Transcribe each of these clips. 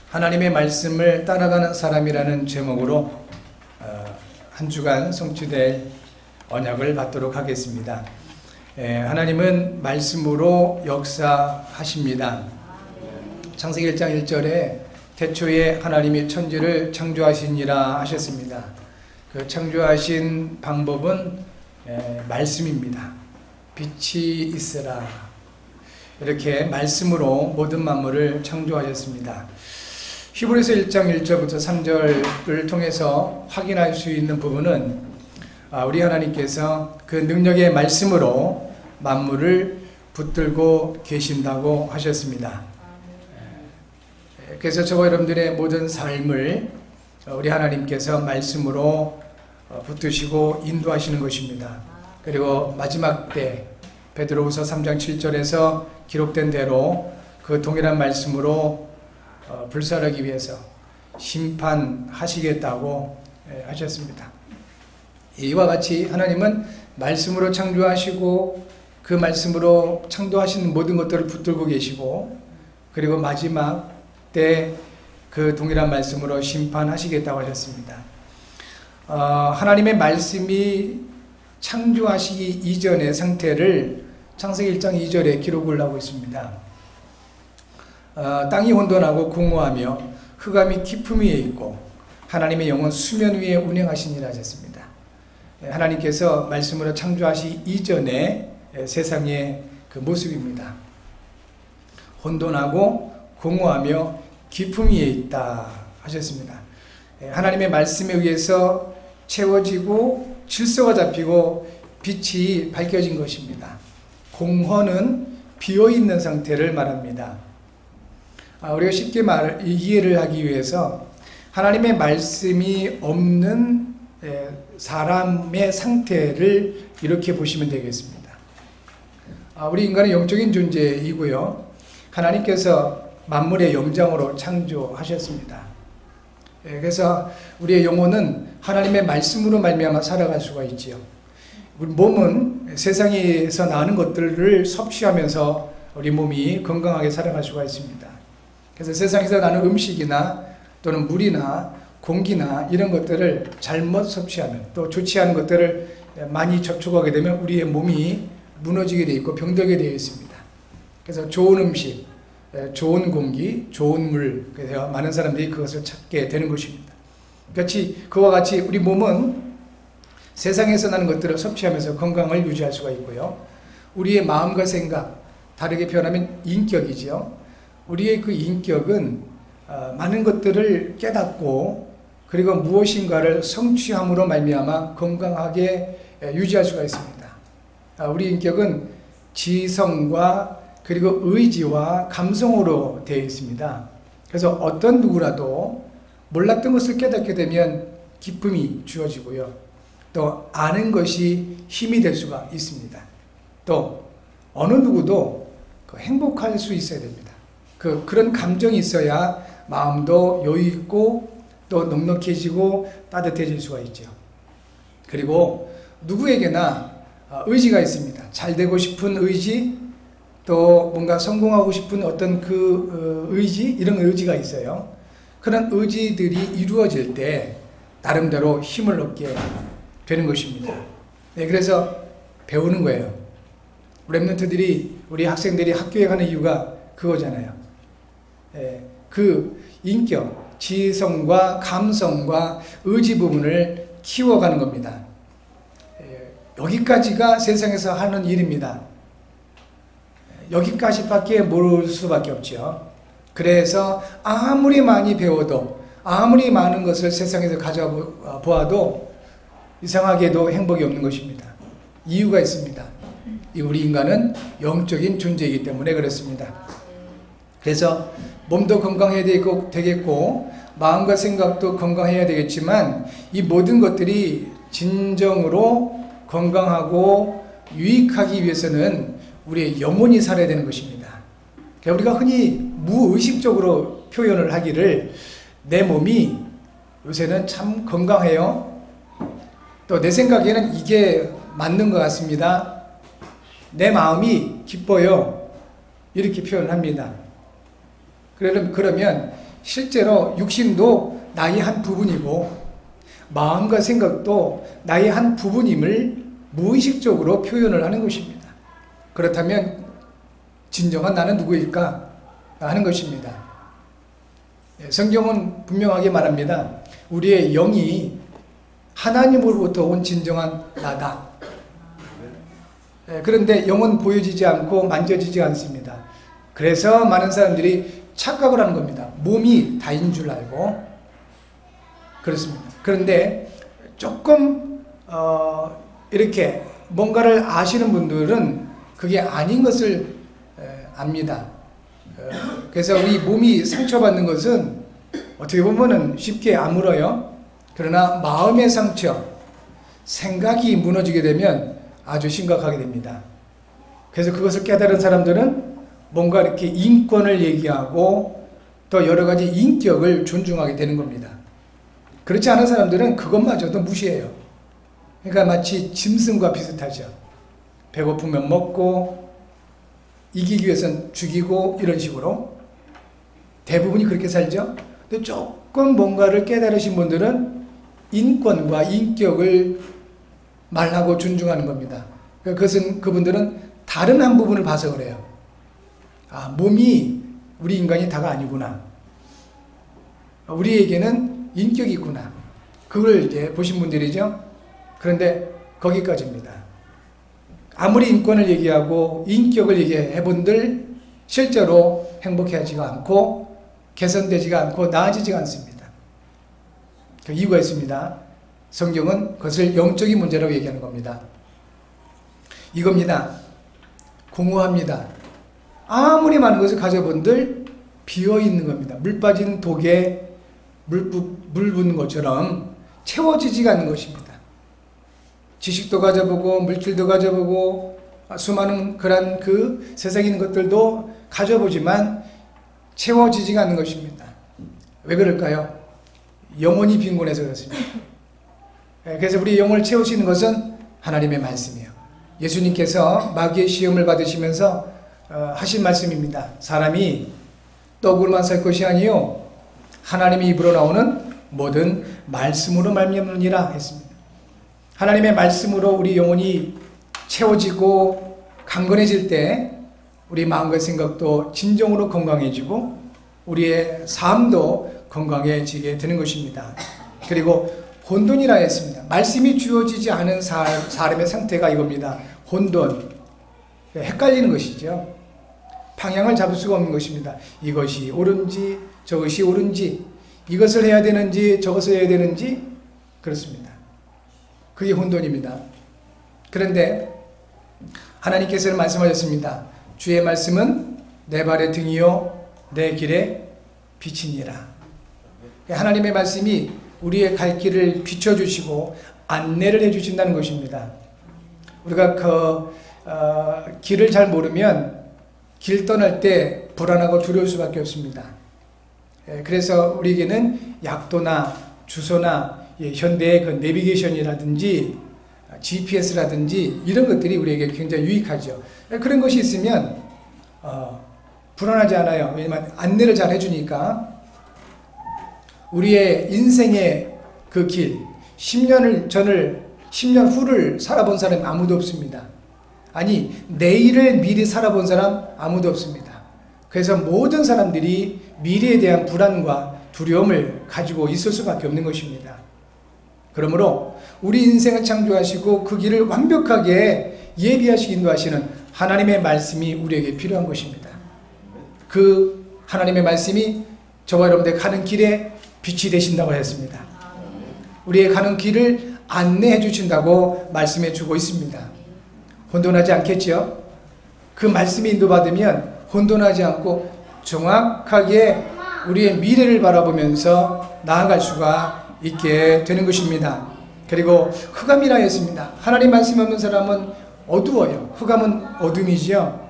하나님의 말씀을 따라가는 사람이라는 제목으로 한 주간 성취될 언약을 받도록 하겠습니다. 하나님은 말씀으로 역사하십니다. 창세기 1장 1절에 태초에 하나님이 천지를 창조하시니라 하셨습니다. 그 창조하신 방법은 말씀입니다. 빛이 있으라. 이렇게 말씀으로 모든 만물을 창조하셨습니다. 히브리서 1장 1절부터 3절을 통해서 확인할 수 있는 부분은 우리 하나님께서 그 능력의 말씀으로 만물을 붙들고 계신다고 하셨습니다. 그래서 저와 여러분들의 모든 삶을 우리 하나님께서 말씀으로 붙드시고 인도하시는 것입니다. 그리고 마지막 때 베드로후서 3장 7절에서 기록된 대로 그 동일한 말씀으로 불살하기 위해서 심판하시겠다고 하셨습니다. 이와 같이 하나님은 말씀으로 창조하시고 그 말씀으로 창조하시는 모든 것들을 붙들고 계시고 그리고 마지막 때 그 동일한 말씀으로 심판하시겠다고 하셨습니다. 하나님의 말씀이 창조하시기 이전의 상태를 창세기 1장 2절에 기록을 하고 있습니다. 땅이 혼돈하고 공허하며 흑암이 깊음 위에 있고 하나님의 영은 수면 위에 운행하시니라 하셨습니다. 하나님께서 말씀으로 창조하시기 이전의 세상의 그 모습입니다. 혼돈하고 공허하며 깊음 위에 있다 하셨습니다. 하나님의 말씀에 의해서 채워지고 질서가 잡히고 빛이 밝혀진 것입니다. 공허는 비어있는 상태를 말합니다. 우리가 쉽게 이해를 하기 위해서 하나님의 말씀이 없는 사람의 상태를 이렇게 보시면 되겠습니다. 우리 인간은 영적인 존재이고요. 하나님께서 만물의 영장으로 창조하셨습니다. 그래서 우리의 영혼은 하나님의 말씀으로 말미암아 살아갈 수가 있지요. 우리 몸은 세상에서 나는 것들을 섭취하면서 우리 몸이 건강하게 살아갈 수가 있습니다. 그래서 세상에서 나는 음식이나 또는 물이나 공기나 이런 것들을 잘못 섭취하면 또 좋지 않은 것들을 많이 접촉하게 되면 우리의 몸이 무너지게 되어 있고 병들게 되어 있습니다. 그래서 좋은 음식, 좋은 공기, 좋은 물, 그래서 많은 사람들이 그것을 찾게 되는 것입니다. 그와 같이 우리 몸은 세상에서 나는 것들을 섭취하면서 건강을 유지할 수가 있고요. 우리의 마음과 생각, 다르게 표현하면 인격이죠. 우리의 그 인격은 많은 것들을 깨닫고 그리고 무엇인가를 성취함으로 말미암아 건강하게 유지할 수가 있습니다. 우리 인격은 지성과 그리고 의지와 감성으로 되어 있습니다. 그래서 어떤 누구라도 몰랐던 것을 깨닫게 되면 기쁨이 주어지고요. 또 아는 것이 힘이 될 수가 있습니다. 또 어느 누구도 행복할 수 있어야 됩니다. 그런 감정이 있어야 마음도 여유 있고 또 넉넉해지고 따뜻해질 수가 있죠. 그리고 누구에게나 의지가 있습니다. 잘 되고 싶은 의지, 또 뭔가 성공하고 싶은 어떤 그 의지, 이런 의지가 있어요. 그런 의지들이 이루어질 때 나름대로 힘을 얻게 되는 것입니다. 그래서 배우는 거예요. 랩런트들이, 우리 학생들이 학교에 가는 이유가 그거잖아요. 그 인격, 지성과 감성과 의지 부분을 키워가는 겁니다. 여기까지가 세상에서 하는 일입니다. 여기까지밖에 모를 수밖에 없죠. 그래서 아무리 많이 배워도 아무리 많은 것을 세상에서 가져보아도 이상하게도 행복이 없는 것입니다. 이유가 있습니다. 우리 인간은 영적인 존재이기 때문에 그렇습니다. 그래서 몸도 건강해야 되겠고 마음과 생각도 건강해야 되겠지만 이 모든 것들이 진정으로 건강하고 유익하기 위해서는 우리의 영혼이 살아야 되는 것입니다. 우리가 흔히 무의식적으로 표현을 하기를 내 몸이 요새는 참 건강해요. 또 내 생각에는 이게 맞는 것 같습니다. 내 마음이 기뻐요. 이렇게 표현합니다. 그러면 실제로 육신도 나의 한 부분이고 마음과 생각도 나의 한 부분임을 무의식적으로 표현을 하는 것입니다. 그렇다면 진정한 나는 누구일까 하는 것입니다. 성경은 분명하게 말합니다. 우리의 영이 하나님으로부터 온 진정한 나다. 그런데 영은 보여지지 않고 만져지지 않습니다. 그래서 많은 사람들이 착각을 하는 겁니다. 몸이 다인 줄 알고. 그렇습니다. 그런데 조금 이렇게 뭔가를 아시는 분들은 그게 아닌 것을 압니다. 그래서 우리 몸이 상처받는 것은 어떻게 보면은 쉽게 아물어요. 그러나 마음의 상처, 생각이 무너지게 되면 아주 심각하게 됩니다. 그래서 그것을 깨달은 사람들은 뭔가 이렇게 인권을 얘기하고 또 여러 가지 인격을 존중하게 되는 겁니다. 그렇지 않은 사람들은 그것마저도 무시해요. 그러니까 마치 짐승과 비슷하죠. 배고프면 먹고 이기기 위해서는 죽이고 이런 식으로 대부분이 그렇게 살죠. 근데 조금 뭔가를 깨달으신 분들은 인권과 인격을 말하고 존중하는 겁니다. 그것은 그분들은 다른 한 부분을 봐서 그래요. 아, 몸이 우리 인간이 다가 아니구나. 우리에게는 인격이 있구나. 그걸 이제 보신 분들이죠. 그런데 거기까지입니다. 아무리 인권을 얘기하고 인격을 얘기해 본들 실제로 행복해하지가 않고 개선되지가 않고 나아지지가 않습니다. 그 이유가 있습니다. 성경은 그것을 영적인 문제라고 얘기하는 겁니다. 이겁니다. 공허합니다. 아무리 많은 것을 가져본들 비어있는 겁니다. 물 빠진 독에 물 붓는 것처럼 채워지지가 않는 것입니다. 지식도 가져보고 물질도 가져보고 수많은 그런 그 세상에 있는 것들도 가져보지만 채워지지가 않는 것입니다. 왜 그럴까요? 영혼이 빈곤해서 그렇습니다. 그래서 우리 영혼을 채우시는 것은 하나님의 말씀이에요. 예수님께서 마귀의 시험을 받으시면서 하신 말씀입니다. 사람이 떡으로만 살 것이 아니요 하나님의 입으로 나오는 모든 말씀으로 말미암느니라 했습니다. 하나님의 말씀으로 우리 영혼이 채워지고 강건해질 때 우리 마음과 생각도 진정으로 건강해지고 우리의 삶도 건강해지게 되는 것입니다. 그리고 혼돈이라 했습니다. 말씀이 주어지지 않은 사람의 상태가 이겁니다. 혼돈, 헷갈리는 것이죠. 방향을 잡을 수가 없는 것입니다. 이것이 옳은지 저것이 옳은지 이것을 해야 되는지 저것을 해야 되는지 그렇습니다. 그게 혼돈입니다. 그런데 하나님께서는 말씀하셨습니다. 주의 말씀은 내 발의 등이요 내 길의 빛이니라. 하나님의 말씀이 우리의 갈 길을 비춰주시고 안내를 해주신다는 것입니다. 우리가 그 길을 잘 모르면 길 떠날 때 불안하고 두려울 수밖에 없습니다. 그래서 우리에게는 약도나 주소나 현대의 그 내비게이션이라든지 GPS라든지 이런 것들이 우리에게 굉장히 유익하죠. 그런 것이 있으면 불안하지 않아요. 왜냐하면 안내를 잘 해주니까. 우리의 인생의 그 길, 10년 후를 살아본 사람이 아무도 없습니다. 아니, 내일을 미리 살아본 사람 아무도 없습니다. 그래서 모든 사람들이 미래에 대한 불안과 두려움을 가지고 있을 수밖에 없는 것입니다. 그러므로 우리 인생을 창조하시고 그 길을 완벽하게 예비하시고 인도하시는 하나님의 말씀이 우리에게 필요한 것입니다. 그 하나님의 말씀이 저와 여러분들 가는 길에 빛이 되신다고 했습니다. 우리의 가는 길을 안내해 주신다고 말씀해 주고 있습니다. 혼돈하지 않겠죠? 그 말씀이 인도받으면 혼돈하지 않고 정확하게 우리의 미래를 바라보면서 나아갈 수가 있게 되는 것입니다. 그리고 흑암이라 했습니다. 하나님 말씀 없는 사람은 어두워요. 흑암은 어둠이지요.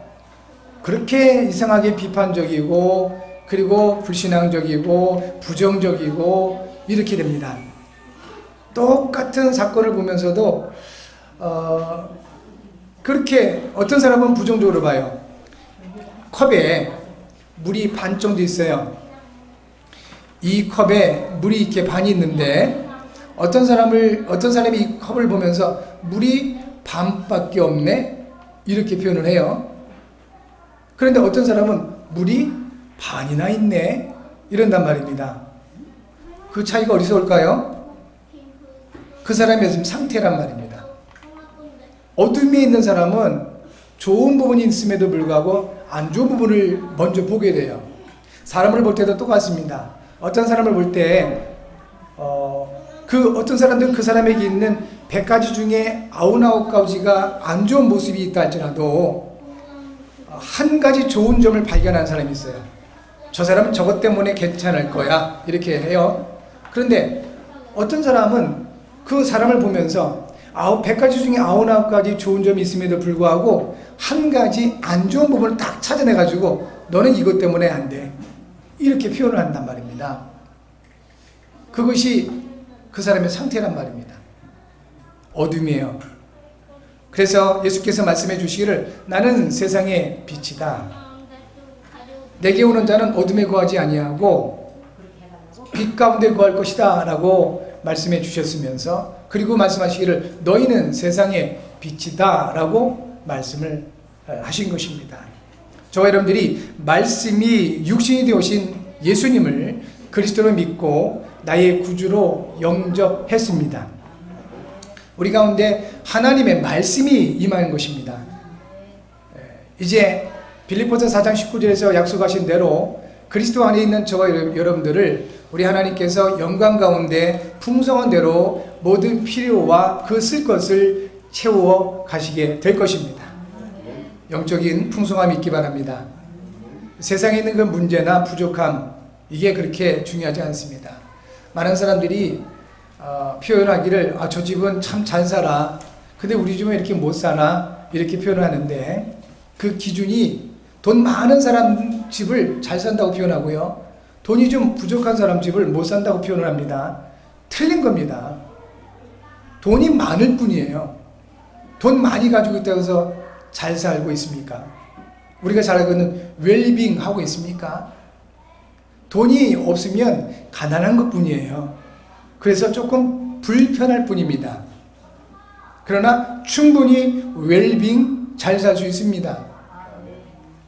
그렇게 이상하게 비판적이고 그리고 불신앙적이고 부정적이고 이렇게 됩니다. 똑같은 사건을 보면서도 그렇게 어떤 사람은 부정적으로 봐요. 컵에 물이 반 정도 있어요. 이 컵에 물이 이렇게 반이 있는데 어떤 사람이 이 컵을 보면서 물이 반밖에 없네 이렇게 표현을 해요. 그런데 어떤 사람은 물이 반이나 있네 이런단 말입니다. 그 차이가 어디서 올까요? 그 사람의 지금 상태란 말입니다. 어둠에 있는 사람은 좋은 부분이 있음에도 불구하고 안 좋은 부분을 먼저 보게 돼요. 사람을 볼 때도 똑같습니다. 어떤 사람을 볼 때 어떤 사람들은 그 사람에게 있는 100가지 중에 99가지가 안 좋은 모습이 있다 할지라도 한 가지 좋은 점을 발견한 사람이 있어요. 저 사람은 저것 때문에 괜찮을 거야 이렇게 해요. 그런데 어떤 사람은 그 사람을 보면서 100가지 중에 99가지 좋은 점이 있음에도 불구하고 한 가지 안 좋은 부분을 딱 찾아내가지고 너는 이것 때문에 안 돼 이렇게 표현을 한단 말입니다. 그것이 그 사람의 상태란 말입니다. 어둠이에요. 그래서 예수께서 말씀해 주시기를 나는 세상의 빛이다. 내게 오는 자는 어둠에 거하지 아니하고 빛 가운데 거할 것이다 라고 말씀해 주셨으면서 그리고 말씀하시기를 너희는 세상의 빛이다 라고 말씀을 하신 것입니다. 저와 여러분들이 말씀이 육신이 되어오신 예수님을 그리스도로 믿고 나의 구주로 영접했습니다. 우리 가운데 하나님의 말씀이 임하는 것입니다. 이제 빌립보서 4장 19절에서 약속하신 대로 그리스도 안에 있는 저와 여러분들을 우리 하나님께서 영광 가운데 풍성한 대로 모든 필요와 그 쓸 것을 채워 가시게 될 것입니다. 영적인 풍성함이 있기 바랍니다. 세상에 있는 그 문제나 부족함 이게 그렇게 중요하지 않습니다. 많은 사람들이 표현하기를 저 집은 참 잘 살아 근데 우리 집은 이렇게 못 사나 이렇게 표현을 하는데 그 기준이 돈 많은 사람 집을 잘 산다고 표현하고요 돈이 좀 부족한 사람 집을 못 산다고 표현을 합니다. 틀린 겁니다. 돈이 많을 뿐이에요. 돈 많이 가지고 있다고 해서 잘 살고 있습니까? 우리가 잘 알고 있는 웰빙 하고 있습니까? 돈이 없으면 가난한 것 뿐이에요. 그래서 조금 불편할 뿐입니다. 그러나 충분히 웰빙 잘 살 수 있습니다.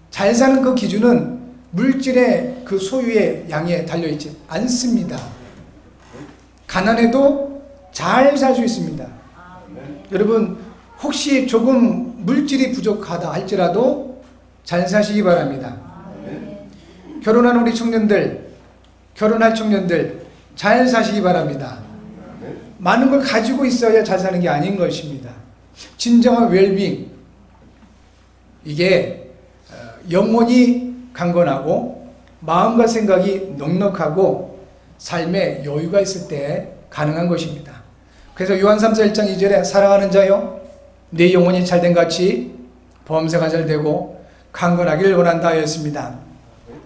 잘 사는 그 기준은 물질의 그 소유의 양에 달려있지 않습니다. 가난해도 잘 살 수 있습니다. 여러분 혹시 조금 물질이 부족하다 할지라도 잘 사시기 바랍니다. 결혼한 우리 청년들, 결혼할 청년들 잘 사시기 바랍니다. 많은 걸 가지고 있어야 잘 사는 게 아닌 것입니다. 진정한 웰빙 이게 영혼이 강건하고 마음과 생각이 넉넉하고 삶에 여유가 있을 때 가능한 것입니다. 그래서 요한 3서 1장 2절에 사랑하는 자여 내 영혼이 잘된 같이 범사가 잘되고 강건하길 원한다 하였습니다.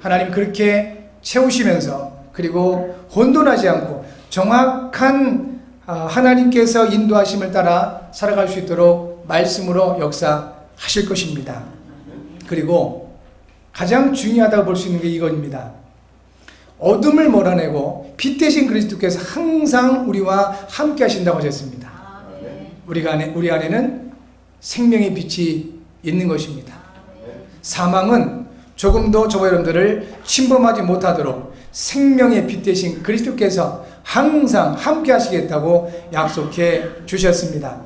하나님 그렇게 채우시면서 그리고 혼돈하지 않고 정확한 하나님께서 인도하심을 따라 살아갈 수 있도록 말씀으로 역사하실 것입니다. 그리고 가장 중요하다고 볼 수 있는 게 이겁니다. 어둠을 몰아내고 빛 대신 그리스도께서 항상 우리와 함께 하신다고 하셨습니다. 우리 안에는 생명의 빛이 있는 것입니다. 사망은 조금도 저와 여러분들을 침범하지 못하도록 생명의 빛 대신 그리스도께서 항상 함께 하시겠다고 약속해 주셨습니다.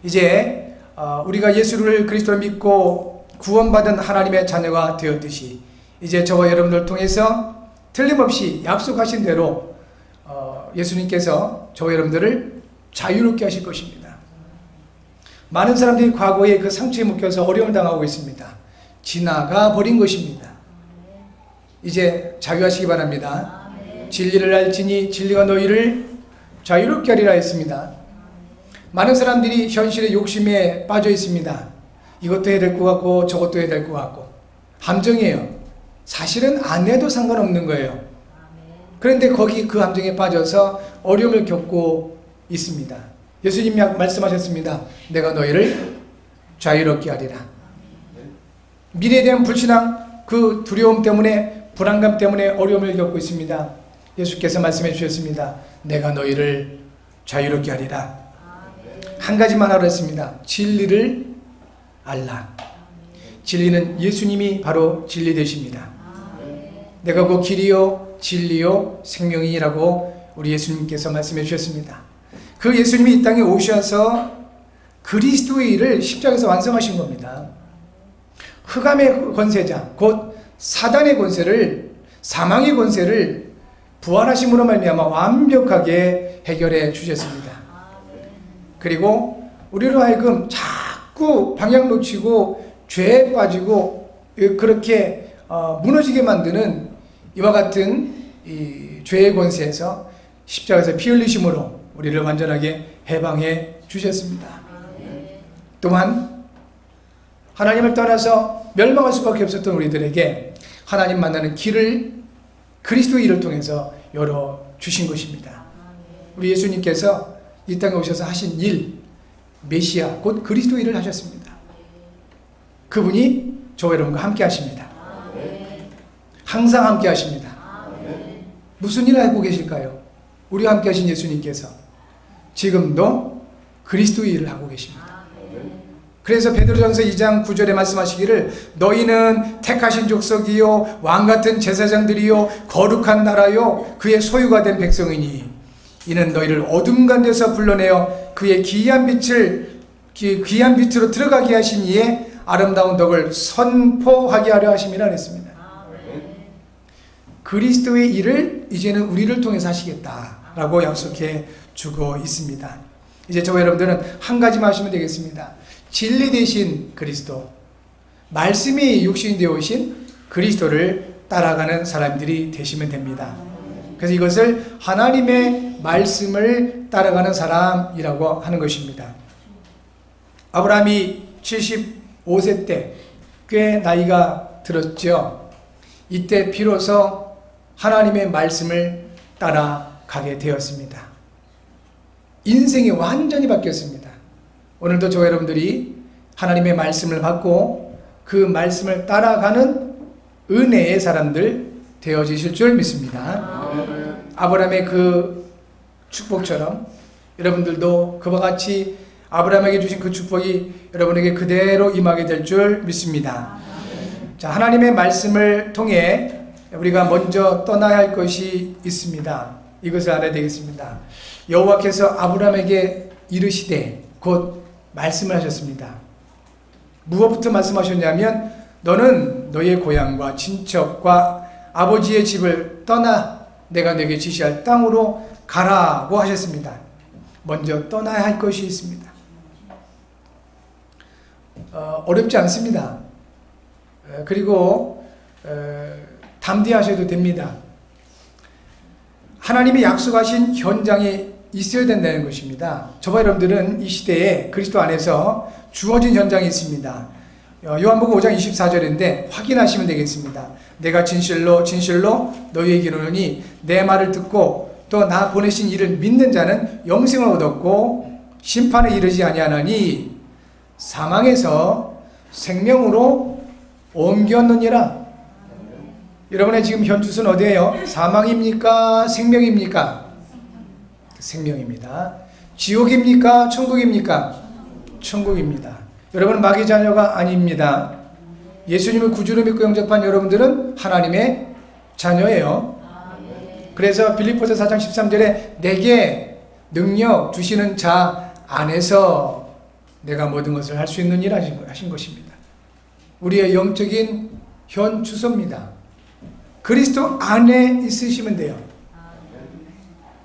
이제 우리가 예수를 그리스도로 믿고 구원받은 하나님의 자녀가 되었듯이 이제 저와 여러분들 통해서 틀림없이 약속하신 대로 예수님께서 저와 여러분들을 자유롭게 하실 것입니다. 많은 사람들이 과거에 그 상처에 묶여서 어려움을 당하고 있습니다. 지나가 버린 것입니다. 이제 자유하시기 바랍니다. 진리를 알지니 진리가 너희를 자유롭게 하리라 했습니다. 많은 사람들이 현실의 욕심에 빠져 있습니다. 이것도 해야 될 것 같고 저것도 해야 될 것 같고 함정이에요. 사실은 안 해도 상관없는 거예요. 그런데 거기 그 함정에 빠져서 어려움을 겪고 있습니다. 예수님이 말씀하셨습니다. 내가 너희를 자유롭게 하리라. 미래에 대한 불신앙, 그 두려움 때문에 불안감 때문에 어려움을 겪고 있습니다. 예수께서 말씀해 주셨습니다. 내가 너희를 자유롭게 하리라. 한 가지만 하라 했습니다. 진리를 알라. 진리는 예수님이 바로 진리 되십니다. 내가 그 길이요 진리요 생명이라고 우리 예수님께서 말씀해 주셨습니다. 그 예수님이 이 땅에 오셔서 그리스도의 일을 십자가에서 완성하신 겁니다. 흑암의 권세자 곧 사단의 권세를, 사망의 권세를 부활하심으로 말미암아 완벽하게 해결해 주셨습니다. 그리고 우리로 하여금 자꾸 방향 놓치고 죄에 빠지고 그렇게 무너지게 만드는 이와 같은 이 죄의 권세에서 십자가에서 피 흘리심으로 우리를 완전하게 해방해 주셨습니다. 또한 하나님을 떠나서 멸망할 수밖에 없었던 우리들에게 하나님 만나는 길을 그리스도의 일을 통해서 열어주신 것입니다. 우리 예수님께서 이 땅에 오셔서 하신 일, 메시아 곧 그리스도 일을 하셨습니다. 그분이 저와 여러분과 함께 하십니다. 항상 함께 하십니다. 무슨 일을 하고 계실까요? 우리와 함께 하신 예수님께서 지금도 그리스도의 일을 하고 계십니다. 그래서 베드로전서 2장 9절에 말씀하시기를 너희는 택하신 족속이요 왕같은 제사장들이요 거룩한 나라요 그의 소유가 된 백성이니 이는 너희를 어둠 가운데서 불러내어 그의 귀한 빛으로 들어가게 하신 이의 아름다운 덕을 선포하게 하려 하심이라 했습니다. 그리스도의 일을 이제는 우리를 통해서 하시겠다라고 약속해 주고 있습니다. 이제 저와 여러분들은 한 가지만 하시면 되겠습니다. 진리 되신 그리스도, 말씀이 육신이 되어 오신 그리스도를 따라가는 사람들이 되시면 됩니다. 그래서 이것을 하나님의 말씀을 따라가는 사람이라고 하는 것입니다. 아브라함이 75세 때 꽤 나이가 들었죠. 이때 비로소 하나님의 말씀을 따라가게 되었습니다. 인생이 완전히 바뀌었습니다. 오늘도 저와 여러분들이 하나님의 말씀을 받고 그 말씀을 따라가는 은혜의 사람들 되어지실 줄 믿습니다. 아브라함의 그 축복처럼 여러분들도 그와 같이 아브라함에게 주신 그 축복이 여러분에게 그대로 임하게 될 줄 믿습니다. 자, 하나님의 말씀을 통해 우리가 먼저 떠나야 할 것이 있습니다. 이것을 알아야 되겠습니다. 여호와께서 아브라함에게 이르시되 곧 말씀을 하셨습니다. 무엇부터 말씀하셨냐면 너는 너의 고향과 친척과 아버지의 집을 떠나 내가 네게 지시할 땅으로 가라고 하셨습니다. 먼저 떠나야 할 것이 있습니다. 어렵지 않습니다. 그리고 담대하셔도 됩니다. 하나님이 약속하신 현장에 있어야 된다는 것입니다. 저와 여러분들은 이 시대에 그리스도 안에서 주어진 현장이 있습니다. 요한복음 5장 24절인데 확인하시면 되겠습니다. 내가 진실로 진실로 너희에게 이르노니 내 말을 듣고 또 나 보내신 이를 믿는 자는 영생을 얻었고 심판에 이르지 아니하나니 사망에서 생명으로 옮겼느니라. 여러분의 지금 현 주소는 어디예요? 사망입니까? 생명입니까? 생명입니다. 지옥입니까? 천국입니까? 천국입니다. 여러분은 마귀 자녀가 아닙니다. 예수님을 구주로 믿고 영접한 여러분들은 하나님의 자녀예요. 그래서 빌립보서 4장 13절에 내게 능력 주시는 자 안에서 내가 모든 것을 할 수 있는 일 하신 것입니다. 우리의 영적인 현 주소입니다. 그리스도 안에 있으시면 돼요.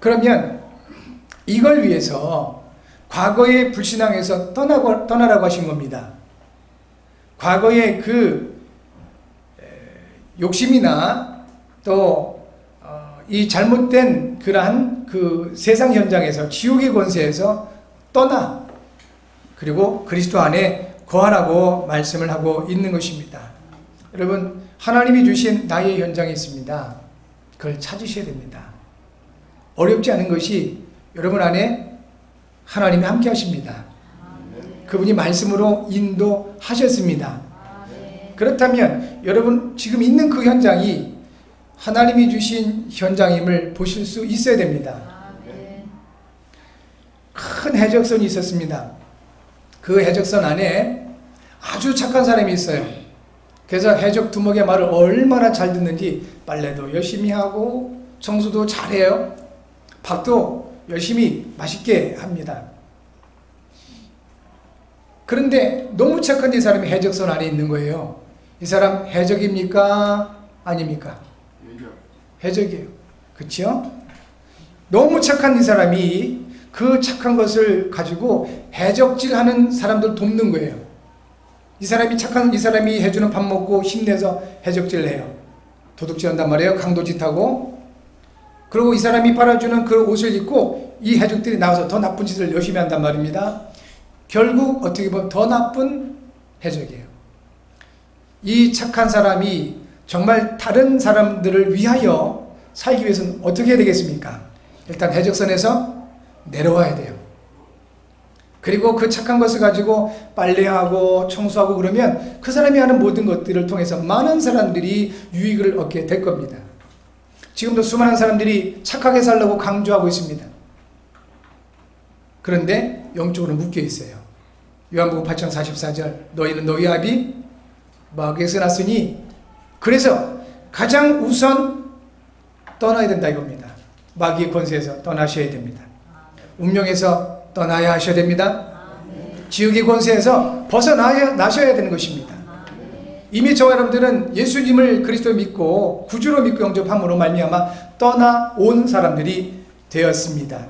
그러면 이걸 위해서 과거의 불신앙에서 떠나라고 하신 겁니다. 과거의 그 욕심이나 또 이 잘못된 그러한 그 세상 현장에서 지옥의 권세에서 떠나 그리고 그리스도 안에 거하라고 말씀을 하고 있는 것입니다. 여러분 하나님이 주신 나의 현장이 있습니다. 그걸 찾으셔야 됩니다. 어렵지 않은 것이 여러분 안에 하나님이 함께 하십니다. 그분이 말씀으로 인도하셨습니다. 그렇다면 여러분 지금 있는 그 현장이 하나님이 주신 현장임을 보실 수 있어야 됩니다. 큰 해적선이 있었습니다. 그 해적선 안에 아주 착한 사람이 있어요. 그래서 해적 두목의 말을 얼마나 잘 듣는지 빨래도 열심히 하고 청소도 잘해요. 밥도 열심히 맛있게 합니다. 그런데 너무 착한 이 사람이 해적선 안에 있는 거예요. 이 사람 해적입니까? 아닙니까? 해적이에요. 그렇죠? 너무 착한 이 사람이 그 착한 것을 가지고 해적질하는 사람들 돕는 거예요. 이 사람이 해주는 밥 먹고 힘내서 해적질을 해요. 도둑질 한단 말이에요. 강도짓하고. 그리고 이 사람이 팔아주는 그 옷을 입고 이 해적들이 나와서 더 나쁜 짓을 열심히 한단 말입니다. 결국 어떻게 보면 더 나쁜 해적이에요. 이 착한 사람이 정말 다른 사람들을 위하여 살기 위해서는 어떻게 해야 되겠습니까? 일단 해적선에서 내려와야 돼요. 그리고 그 착한 것을 가지고 빨래하고 청소하고 그러면 그 사람이 하는 모든 것들을 통해서 많은 사람들이 유익을 얻게 될 겁니다. 지금도 수많은 사람들이 착하게 살려고 강조하고 있습니다. 그런데 영적으로 묶여 있어요. 요한복음 8장 44절 너희는 너희 아비 마귀에서 났으니 그래서 가장 우선 떠나야 된다 이겁니다. 마귀의 권세에서 떠나셔야 됩니다. 운명에서 떠나야 하셔야 됩니다. 지옥의 권세에서 벗어나셔야 되는 것입니다. 이미 저와 여러분들은 예수님을 그리스도 믿고 구주로 믿고 영접함으로 말미암아 떠나온 사람들이 되었습니다.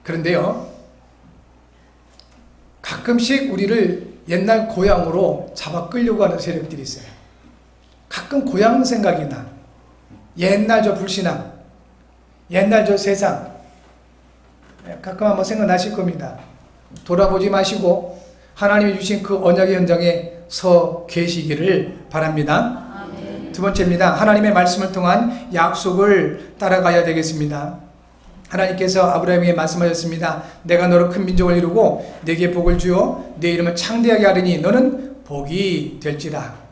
그런데요, 가끔씩 우리를 옛날 고향으로 잡아 끌려고 하는 세력들이 있어요. 가끔 고향 생각이 나. 옛날 저 불신앙, 옛날 저 세상, 가끔 한번 생각나실 겁니다. 돌아보지 마시고 하나님이 주신 그 언약의 현장에 서 계시기를 바랍니다. 아멘. 두 번째입니다. 하나님의 말씀을 통한 약속을 따라가야 되겠습니다. 하나님께서 아브라함에게 말씀하셨습니다. 내가 너로 큰 민족을 이루고 내게 복을 주어 내 이름을 창대하게 하리니 너는 복이 될지라.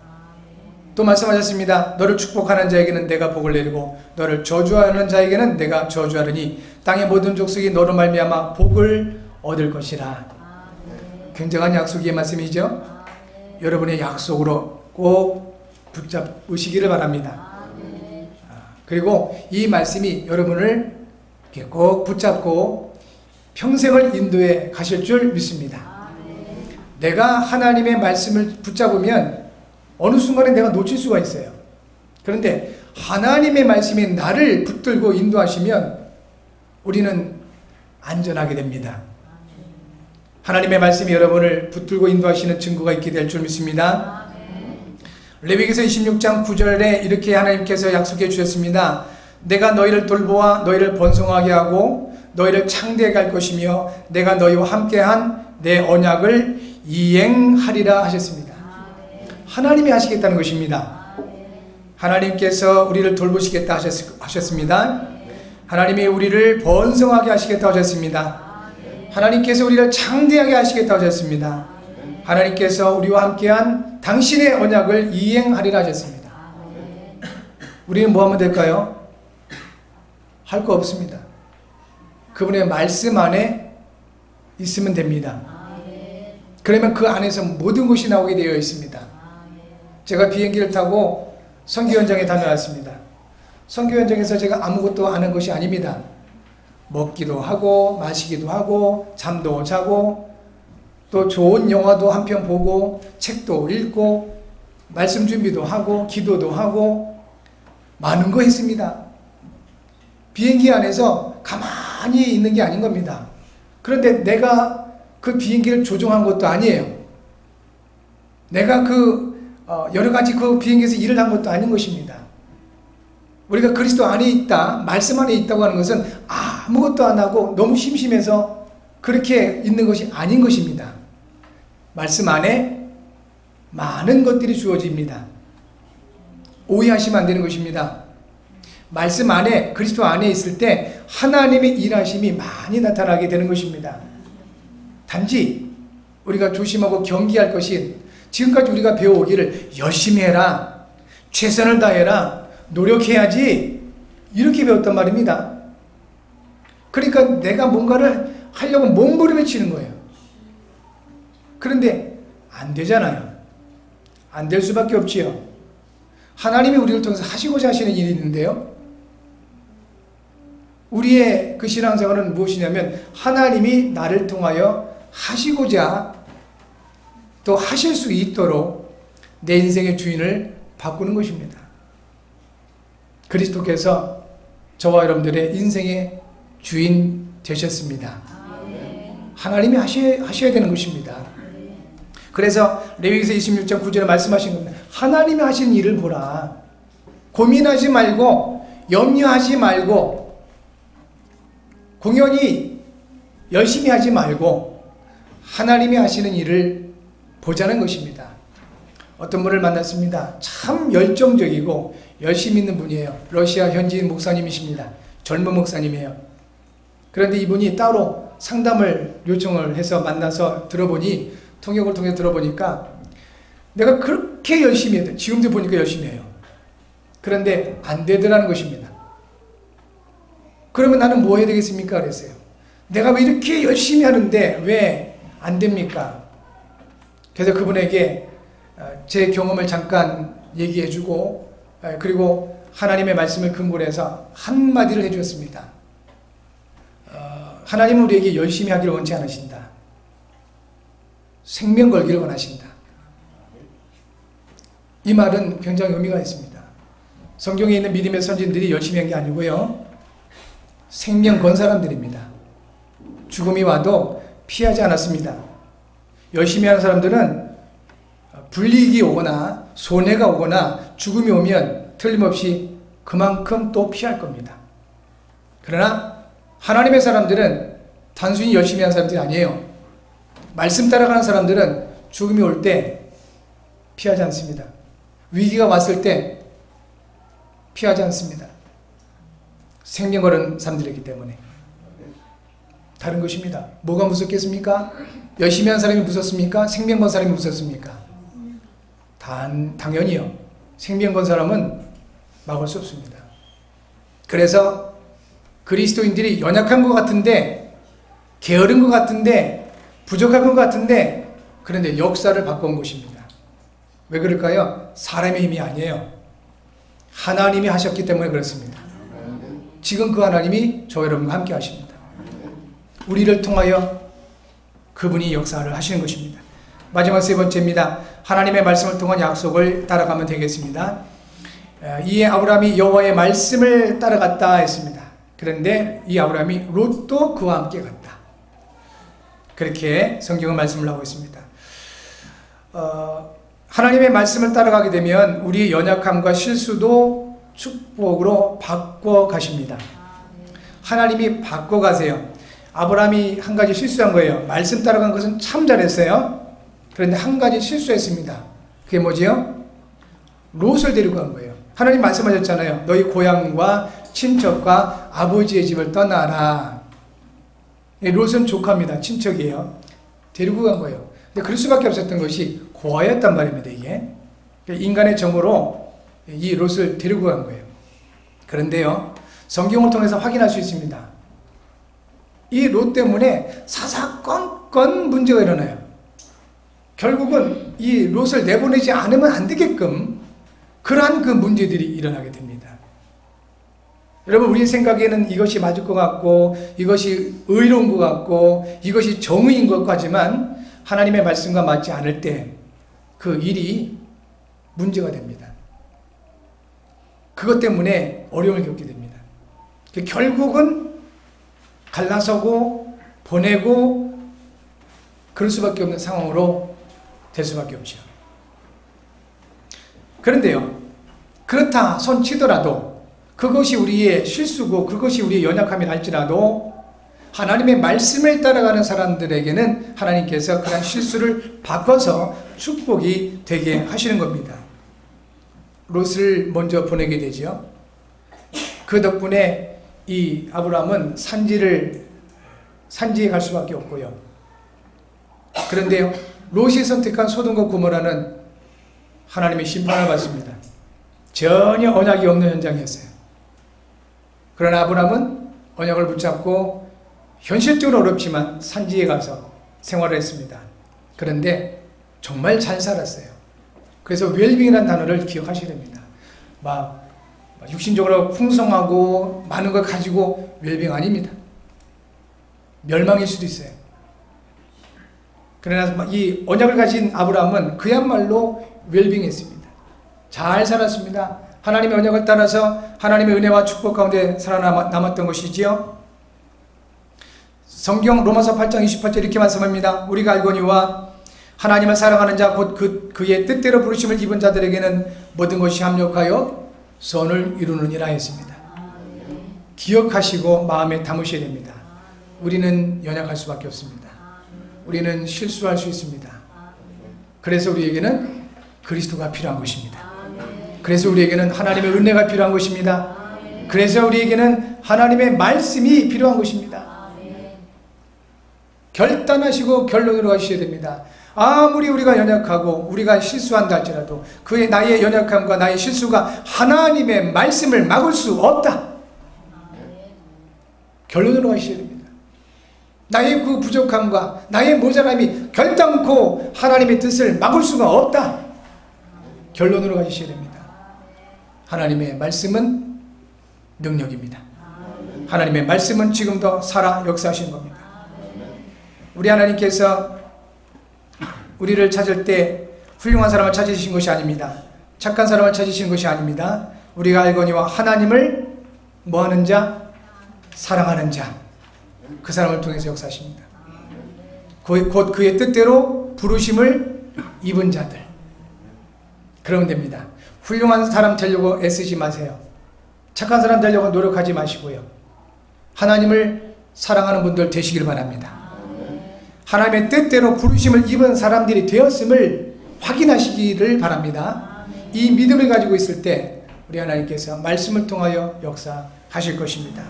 또 말씀하셨습니다. 너를 축복하는 자에게는 내가 복을 내리고 너를 저주하는 자에게는 내가 저주하리니 땅의 모든 족속이 너로 말미암아 복을 얻을 것이라. 굉장한 약속의 말씀이죠. 여러분의 약속으로 꼭 붙잡으시기를 바랍니다. 그리고 이 말씀이 여러분을 꼭 붙잡고 평생을 인도해 가실 줄 믿습니다. 내가 하나님의 말씀을 붙잡으면 어느 순간에 내가 놓칠 수가 있어요. 그런데 하나님의 말씀이 나를 붙들고 인도하시면 우리는 안전하게 됩니다. 하나님의 말씀이 여러분을 붙들고 인도하시는 증거가 있게 될 줄 믿습니다. 레위기서 26장 9절에 이렇게 하나님께서 약속해 주셨습니다. 내가 너희를 돌보아 너희를 번성하게 하고 너희를 창대하게 할 것이며 내가 너희와 함께한 내 언약을 이행하리라 하셨습니다. 하나님이 하시겠다는 것입니다. 하나님께서 우리를 돌보시겠다 하셨습니다. 하나님이 우리를 번성하게 하시겠다 하셨습니다. 하나님께서 우리를 창대하게 하시겠다 하셨습니다. 하나님께서 우리와 함께한 당신의 언약을 이행하리라 하셨습니다. 우리는 뭐 하면 될까요? 할 거 없습니다. 그분의 말씀 안에 있으면 됩니다. 그러면 그 안에서 모든 것이 나오게 되어 있습니다. 제가 비행기를 타고 선교 현장에 다녀왔습니다. 선교 현장에서 제가 아무것도 아는 것이 아닙니다. 먹기도 하고 마시기도 하고 잠도 자고 또 좋은 영화도 한 편 보고 책도 읽고 말씀 준비도 하고 기도도 하고 많은 거 했습니다. 비행기 안에서 가만히 있는 게 아닌 겁니다. 그런데 내가 그 비행기를 조종한 것도 아니에요. 내가 여러 가지 그 비행기에서 일을 한 것도 아닌 것입니다. 우리가 그리스도 안에 있다, 말씀 안에 있다고 하는 것은 아무것도 안 하고 너무 심심해서 그렇게 있는 것이 아닌 것입니다. 말씀 안에 많은 것들이 주어집니다. 오해하시면 안 되는 것입니다. 말씀 안에, 그리스도 안에 있을 때 하나님의 일하심이 많이 나타나게 되는 것입니다. 단지 우리가 조심하고 경계할 것이 지금까지 우리가 배워오기를 열심히 해라, 최선을 다해라. 노력해야지. 이렇게 배웠단 말입니다. 그러니까 내가 뭔가를 하려고 몸부림을 치는 거예요. 그런데 안 되잖아요. 안 될 수밖에 없지요. 하나님이 우리를 통해서 하시고자 하시는 일이 있는데요. 우리의 그 신앙생활은 무엇이냐면 하나님이 나를 통하여 하시고자 또 하실 수 있도록 내 인생의 주인을 바꾸는 것입니다. 그리스도께서 저와 여러분들의 인생의 주인 되셨습니다. 하나님이 하셔야 되는 것입니다. 그래서 레위기서 26장 9절에 말씀하신 겁니다. 하나님이 하신 일을 보라. 고민하지 말고 염려하지 말고 공연히 열심히 하지 말고 하나님이 하시는 일을 보자는 것입니다. 어떤 분을 만났습니다. 참 열정적이고 열심히 있는 분이에요. 러시아 현지인 목사님이십니다. 젊은 목사님이에요. 그런데 이분이 따로 상담을 요청을 해서 만나서 들어보니, 통역을 통해 들어보니까 내가 그렇게 열심히 해도 지금도 보니까 열심히 해요. 그런데 안 되더라는 것입니다. 그러면 나는 뭐 해야 되겠습니까? 그랬어요. 내가 왜 이렇게 열심히 하는데 왜 안 됩니까? 그래서 그분에게 제 경험을 잠깐 얘기해주고 그리고 하나님의 말씀을 근거로 해서 한마디를 해주었습니다. 하나님은 우리에게 열심히 하기를 원치 않으신다. 생명 걸기를 원하신다. 이 말은 굉장히 의미가 있습니다. 성경에 있는 믿음의 선진들이 열심히 한 게 아니고요. 생명 건 사람들입니다. 죽음이 와도 피하지 않았습니다. 열심히 하는 사람들은 불이익이 오거나 손해가 오거나 죽음이 오면 틀림없이 그만큼 또 피할 겁니다. 그러나 하나님의 사람들은 단순히 열심히 하는 사람들이 아니에요. 말씀 따라가는 사람들은 죽음이 올 때 피하지 않습니다. 위기가 왔을 때 피하지 않습니다. 생명 거는 사람들이기 때문에. 다른 것입니다. 뭐가 무섭겠습니까? 열심히 한 사람이 무섭습니까? 생명 건 사람이 무섭습니까? 당연히요. 생명 건 사람은 막을 수 없습니다. 그래서 그리스도인들이 연약한 것 같은데, 게으른 것 같은데, 부족한 것 같은데, 그런데 역사를 바꿔온 것입니다. 왜 그럴까요? 사람의 힘이 아니에요. 하나님이 하셨기 때문에 그렇습니다. 지금 그 하나님이 저 여러분과 함께 하십니다. 우리를 통하여 그분이 역사를 하시는 것입니다. 마지막 세 번째입니다. 하나님의 말씀을 통한 약속을 따라가면 되겠습니다. 이에 아브라함이 여호와의 말씀을 따라갔다 했습니다. 그런데 이 아브라함이 롯도 그와 함께 갔다. 그렇게 성경은 말씀을 하고 있습니다. 하나님의 말씀을 따라가게 되면 우리의 연약함과 실수도 축복으로 바꿔 가십니다. 하나님이 바꿔 가세요. 아브라함이 한 가지 실수한 거예요. 말씀 따라간 것은 참 잘했어요. 그런데 한 가지 실수했습니다. 그게 뭐지요? 롯을 데리고 간 거예요. 하나님 말씀하셨잖아요. 너희 고향과 친척과 아버지의 집을 떠나라. 롯은 조카입니다. 친척이에요. 데리고 간 거예요. 근데 그럴 수밖에 없었던 것이 고아였단 말입니다. 이게 인간의 정으로 이 롯을 데리고 간 거예요. 그런데요, 성경을 통해서 확인할 수 있습니다. 이 롯 때문에 사사건건 문제가 일어나요. 결국은 이 롯을 내보내지 않으면 안 되게끔 그러한 그 문제들이 일어나게 됩니다. 여러분, 우리 생각에는 이것이 맞을 것 같고 이것이 의로운 것 같고 이것이 정의인 것 같지만 하나님의 말씀과 맞지 않을 때 그 일이 문제가 됩니다. 그것 때문에 어려움을 겪게 됩니다. 결국은 갈라서고 보내고 그럴 수밖에 없는 상황으로 될 수밖에 없죠. 그런데요, 그렇다 손 치더라도 그것이 우리의 실수고 그것이 우리의 연약함이 할지라도 하나님의 말씀을 따라가는 사람들에게는 하나님께서 그런 실수를 바꿔서 축복이 되게 하시는 겁니다. 롯을 먼저 보내게 되죠. 그 덕분에 이 아브라함은 산지에 갈 수밖에 없고요. 그런데요, 롯이 선택한 소돔과 고모라는 하나님의 심판을 받습니다. 전혀 언약이 없는 현장이었어요. 그러나 아브라함은 언약을 붙잡고 현실적으로 어렵지만 산지에 가서 생활을 했습니다. 그런데 정말 잘 살았어요. 그래서 웰빙이라는 단어를 기억하셔야 됩니다. 막 육신적으로 풍성하고 많은 걸 가지고 웰빙 아닙니다. 멸망일 수도 있어요. 그러나 이 언약을 가진 아브라함은 그야말로 웰빙했습니다. 잘 살았습니다. 하나님의 언약을 따라서 하나님의 은혜와 축복 가운데 살아남았던 것이지요. 성경 로마서 8장 28절 이렇게 말씀합니다. 우리가 알거니와 하나님을 사랑하는 자 곧 그의 뜻대로 부르심을 입은 자들에게는 모든 것이 합력하여 선을 이루느니라 했습니다. 기억하시고 마음에 담으셔야 됩니다. 우리는 연약할 수밖에 없습니다. 우리는 실수할 수 있습니다. 그래서 우리에게는 그리스도가 필요한 것입니다. 그래서 우리에게는 하나님의 은혜가 필요한 것입니다. 그래서 우리에게는 하나님의 말씀이 필요한 것입니다. 결단하시고 결론으로 가셔야 됩니다. 아무리 우리가 연약하고 우리가 실수한다 할지라도 나의 연약함과 나의 실수가 하나님의 말씀을 막을 수 없다. 결론으로 가셔야 됩니다. 나의 그 부족함과 나의 모자람이 결단코 하나님의 뜻을 막을 수가 없다. 결론으로 가셔야 됩니다. 하나님의 말씀은 능력입니다. 하나님의 말씀은 지금도 살아 역사하시는 겁니다. 우리 하나님께서 우리를 찾을 때 훌륭한 사람을 찾으신 것이 아닙니다. 착한 사람을 찾으신 것이 아닙니다. 우리가 알거니와 하나님을 뭐하는 자? 사랑하는 자. 그 사람을 통해서 역사하십니다. 곧 그의 뜻대로 부르심을 입은 자들. 그러면 됩니다. 훌륭한 사람 되려고 애쓰지 마세요. 착한 사람 되려고 노력하지 마시고요. 하나님을 사랑하는 분들 되시길 바랍니다. 하나님의 뜻대로 부르심을 입은 사람들이 되었음을 확인하시기를 바랍니다. 이 믿음을 가지고 있을 때 우리 하나님께서 말씀을 통하여 역사하실 것입니다.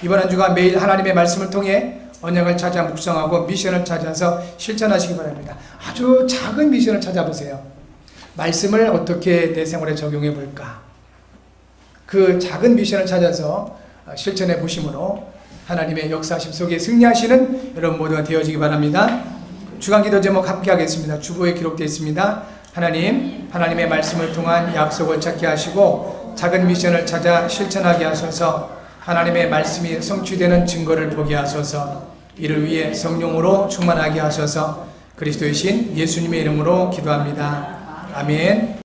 이번 한 주간 매일 하나님의 말씀을 통해 언약을 찾아 묵상하고 미션을 찾아서 실천하시기 바랍니다. 아주 작은 미션을 찾아보세요. 말씀을 어떻게 내 생활에 적용해 볼까? 그 작은 미션을 찾아서 실천해 보심으로 하나님의 역사하심 속에 승리하시는 여러분 모두가 되어지기 바랍니다. 주간 기도 제목 함께 하겠습니다. 주보에 기록되어 있습니다. 하나님, 하나님의 말씀을 통한 약속을 찾게 하시고 작은 미션을 찾아 실천하게 하소서. 하나님의 말씀이 성취되는 증거를 보게 하소서. 이를 위해 성령으로 충만하게 하소서. 그리스도의 신 예수님의 이름으로 기도합니다. 아멘.